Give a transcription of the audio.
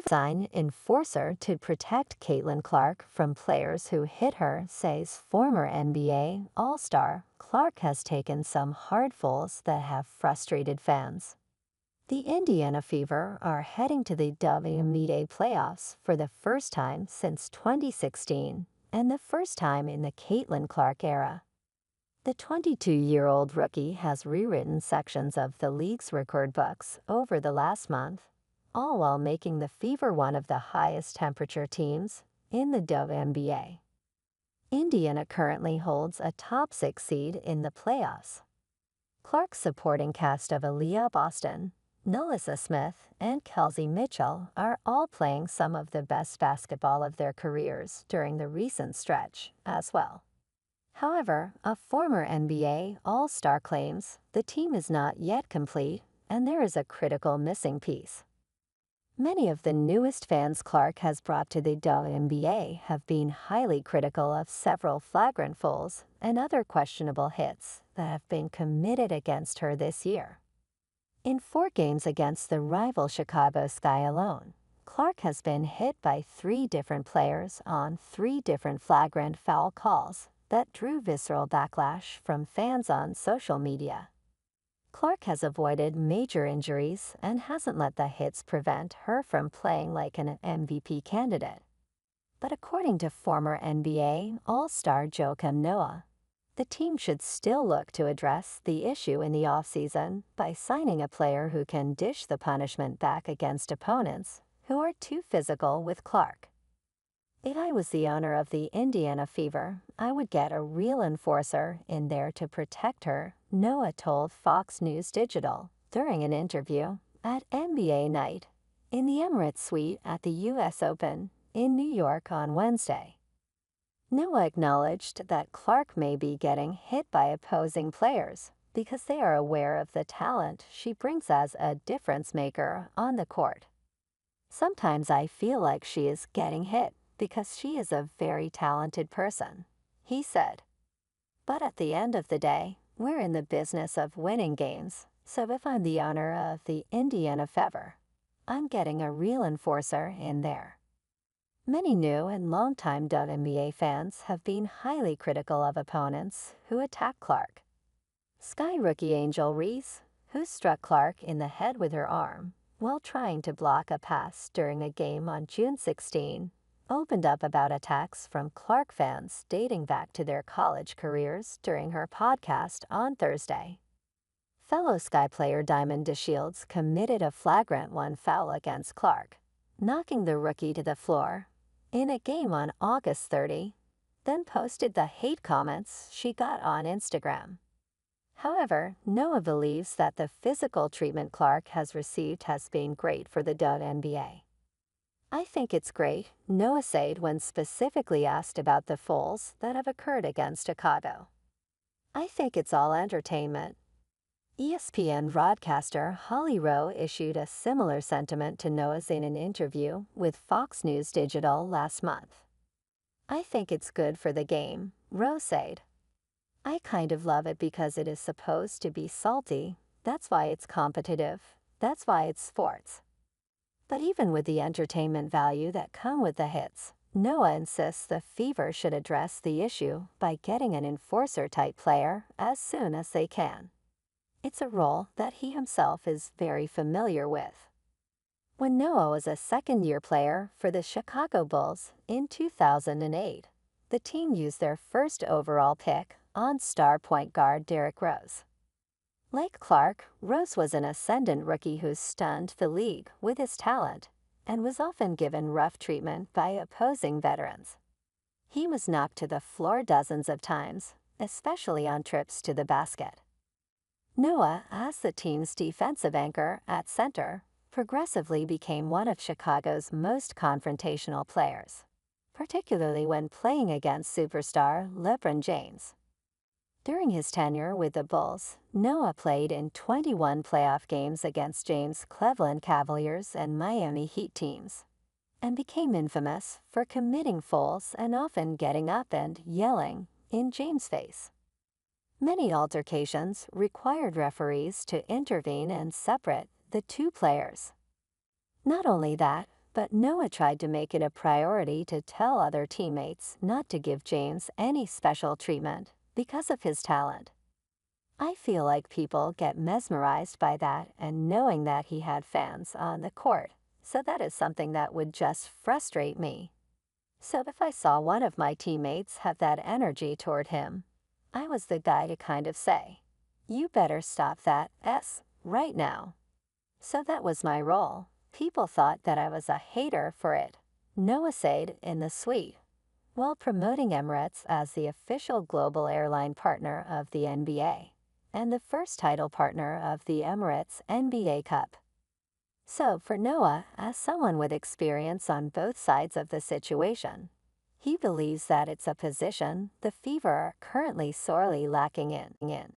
sign enforcer to protect Caitlin Clark from players who hit her, says former NBA All-Star. Clark has taken some hard fouls that have frustrated fans. The Indiana Fever are heading to the WNBA playoffs for the first time since 2016 and the first time in the Caitlin Clark era. The 22-year-old rookie has rewritten sections of the league's record books over the last month, all while making the Fever one of the highest temperature teams in the WNBA. Indiana currently holds a top 6 seed in the playoffs. Clark's supporting cast of Aliyah Boston, Nalyssa Smith, and Kelsey Mitchell are all playing some of the best basketball of their careers during the recent stretch as well. However, a former NBA All-Star claims the team is not yet complete and there is a critical missing piece. Many of the newest fans Clark has brought to the WNBA have been highly critical of several flagrant fouls and other questionable hits that have been committed against her this year. In 4 games against the rival Chicago Sky alone, Clark has been hit by 3 different players on 3 different flagrant foul calls that drew visceral backlash from fans on social media. Clark has avoided major injuries and hasn't let the hits prevent her from playing like an MVP candidate. But according to former NBA All-Star Joakim Noah, the team should still look to address the issue in the offseason by signing a player who can dish the punishment back against opponents who are too physical with Clark. If I was the owner of the Indiana Fever, I would get a real enforcer in there to protect her, Noah told Fox News Digital during an interview at NBA Night in the Emirates Suite at the U.S. Open in New York on Wednesday. Noah acknowledged that Clark may be getting hit by opposing players because they are aware of the talent she brings as a difference maker on the court. Sometimes I feel like she is getting hit because she is a very talented person, he said. But at the end of the day, we're in the business of winning games, so if I'm the owner of the Indiana Fever, I'm getting a real enforcer in there. Many new and longtime WNBA fans have been highly critical of opponents who attack Clark. Sky rookie Angel Reese, who struck Clark in the head with her arm while trying to block a pass during a game on June 16, opened up about attacks from Clark fans dating back to their college careers during her podcast on Thursday. Fellow Sky player Diamond DeShields committed a flagrant 1 foul against Clark, knocking the rookie to the floor in a game on August 30, then posted the hate comments she got on Instagram. However, Noah believes that the physical treatment Clark has received has been great for the WNBA. I think it's great, Noah said when specifically asked about the fouls that have occurred against Chicago. I think it's all entertainment. ESPN broadcaster Holly Rowe issued a similar sentiment to Noah's in an interview with Fox News Digital last month. I think it's good for the game, Rowe said. I kind of love it because it is supposed to be salty, that's why it's competitive, that's why it's sports. But even with the entertainment value that come with the hits, Noah insists the Fever should address the issue by getting an enforcer-type player as soon as they can. It's a role that he himself is very familiar with. When Noah was a second-year player for the Chicago Bulls in 2008, the team used their first overall pick on star point guard Derrick Rose. Like Clark, Rose was an ascendant rookie who stunned the league with his talent and was often given rough treatment by opposing veterans. He was knocked to the floor dozens of times, especially on trips to the basket. Noah, as the team's defensive anchor at center, progressively became one of Chicago's most confrontational players, particularly when playing against superstar LeBron James. During his tenure with the Bulls, Noah played in 21 playoff games against James' Cleveland Cavaliers and Miami Heat teams, and became infamous for committing fouls and often getting up and yelling in James' face. Many altercations required referees to intervene and separate the 2 players. Not only that, But Noah tried to make it a priority to tell other teammates not to give James any special treatment because of his talent. I feel like people get mesmerized by that and knowing that he had fans on the court, so that is something that would just frustrate me. So if I saw one of my teammates have that energy toward him, I was the guy to kind of say, "You better stop that S right now." So that was my role. People thought that I was a hater for it. Noah said in the suite, while promoting Emirates as the official global airline partner of the NBA and the first title partner of the Emirates NBA Cup. So for Noah, as someone with experience on both sides of the situation, he believes that it's a position the Fever are currently sorely lacking in.